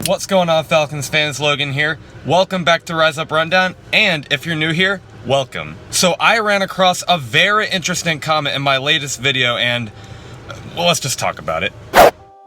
What's going on, Falcons fans? Logan here. Welcome back to Rise Up Rundown, and if you're new here, welcome. So I ran across a very interesting comment in my latest video, and well, let's just talk about it.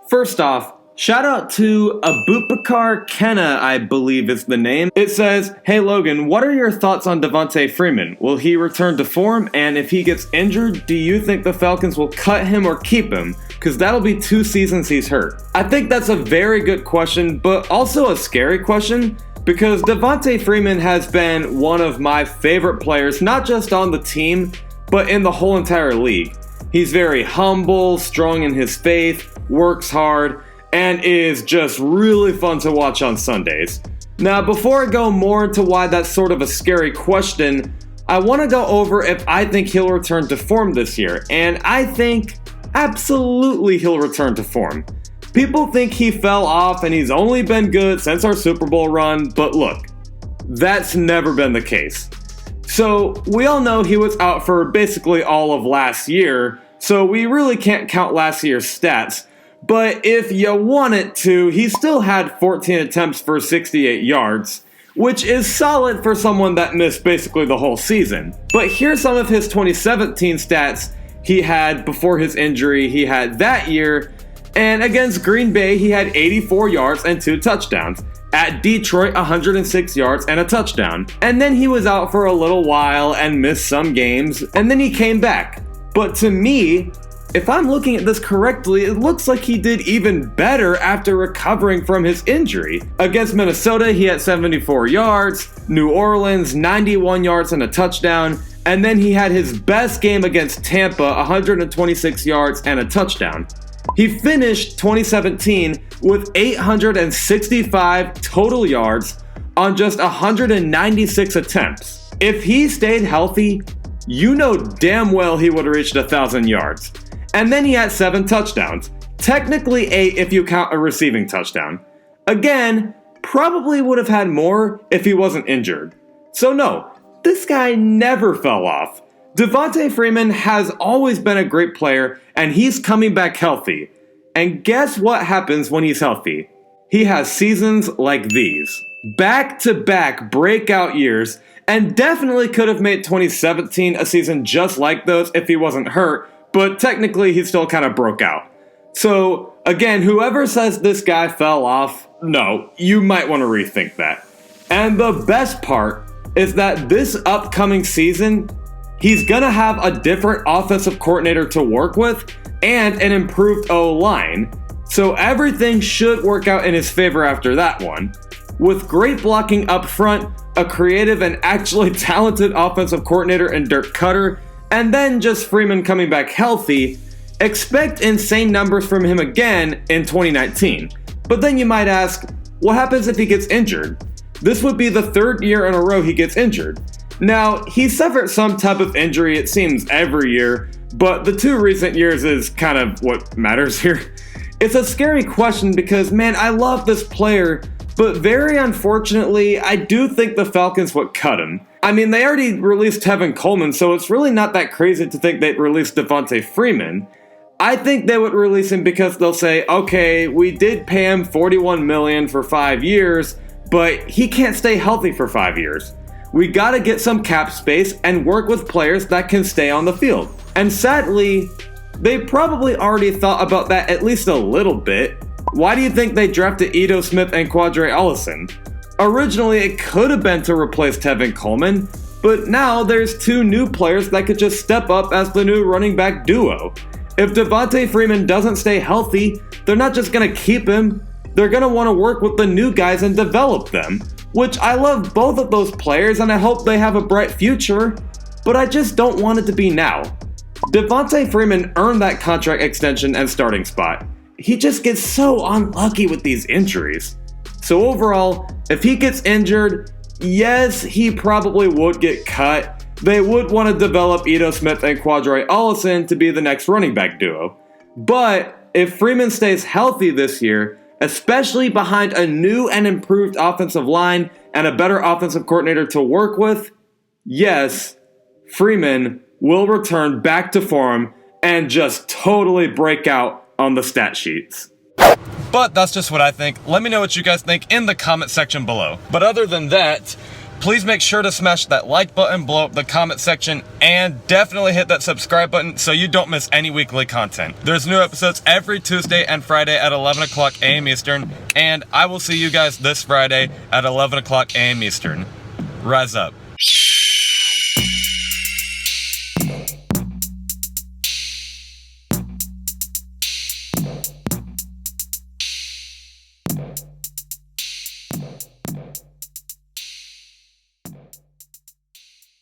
First off, shout out to Abubakar Kenna, I believe is the name. It says, "Hey Logan, what are your thoughts on Devonta Freeman? Will he return to form? And if he gets injured, do you think the Falcons will cut him or keep him? Because that'll be 2 seasons he's hurt." I think that's a very good question, but also a scary question, because Devonta Freeman has been one of my favorite players, not just on the team, but in the whole entire league. He's very humble, strong in his faith, works hard, and is just really fun to watch on Sundays. Now, before I go more into why that's sort of a scary question, I want to go over if I think he'll return to form this year, and I think absolutely he'll return to form. People think he fell off and he's only been good since our Super Bowl run, but look, that's never been the case. So, we all know he was out for basically all of last year, so we really can't count last year's stats. But if you wanted to, he still had 14 attempts for 68 yards, which is solid for someone that missed basically the whole season. But here's some of his 2017 stats he had before his injury he had that year, and against Green Bay he had 84 yards and 2 touchdowns. At Detroit, 106 yards and a touchdown. And then he was out for a little while and missed some games, and then he came back. But to me, if I'm looking at this correctly, it looks like he did even better after recovering from his injury. Against Minnesota, he had 74 yards, New Orleans, 91 yards and a touchdown, and then he had his best game against Tampa, 126 yards and a touchdown. He finished 2017 with 865 total yards on just 196 attempts. If he stayed healthy, you know damn well he would have reached 1,000 yards. And then he had 7 touchdowns. Technically 8 if you count a receiving touchdown. Again, probably would have had more if he wasn't injured. So no, this guy never fell off. Devonta Freeman has always been a great player, and he's coming back healthy. And guess what happens when he's healthy? He has seasons like these. Back-to-back breakout years, and definitely could have made 2017 a season just like those if he wasn't hurt, but technically he still kind of broke out. So, again, whoever says this guy fell off, no, you might want to rethink that. And the best part is that this upcoming season, he's gonna have a different offensive coordinator to work with and an improved O-line, so everything should work out in his favor after that one. With great blocking up front, a creative and actually talented offensive coordinator in Dirk Cutter, and then just Freeman coming back healthy, expect insane numbers from him again in 2019. But then you might ask, what happens if he gets injured? This would be the 3rd year in a row he gets injured. Now, he suffered some type of injury, it seems, every year, but the 2 recent years is kind of what matters here. It's a scary question because, man, I love this player, but very unfortunately, I do think the Falcons would cut him. I mean, they already released Tevin Coleman, so it's really not that crazy to think they'd release Devonta Freeman. I think they would release him because they'll say, okay, we did pay him $41 million for 5 years, but he can't stay healthy for 5 years. We gotta get some cap space and work with players that can stay on the field. And sadly, they probably already thought about that at least a little bit. Why do you think they drafted Ito Smith and Quadre Ollison? Originally, it could have been to replace Tevin Coleman, but now there's 2 new players that could just step up as the new running back duo. If Devonta Freeman doesn't stay healthy, they're not just gonna keep him, they're gonna want to work with the new guys and develop them. Which I love both of those players and I hope they have a bright future, but I just don't want it to be now. Devonta Freeman earned that contract extension and starting spot. He just gets so unlucky with these injuries. So overall, if he gets injured, yes, he probably would get cut. They would want to develop Ito Smith and Quadre Ollison to be the next running back duo. But if Freeman stays healthy this year, especially behind a new and improved offensive line and a better offensive coordinator to work with, yes, Freeman will return back to form and just totally break out on the stat sheets. But that's just what I think. Let me know what you guys think in the comment section below. But other than that, please make sure to smash that like button, blow up the comment section, and definitely hit that subscribe button so you don't miss any weekly content. There's new episodes every Tuesday and Friday at 11 o'clock a.m. Eastern, and I will see you guys this Friday at 11 o'clock a.m. Eastern. Rise up.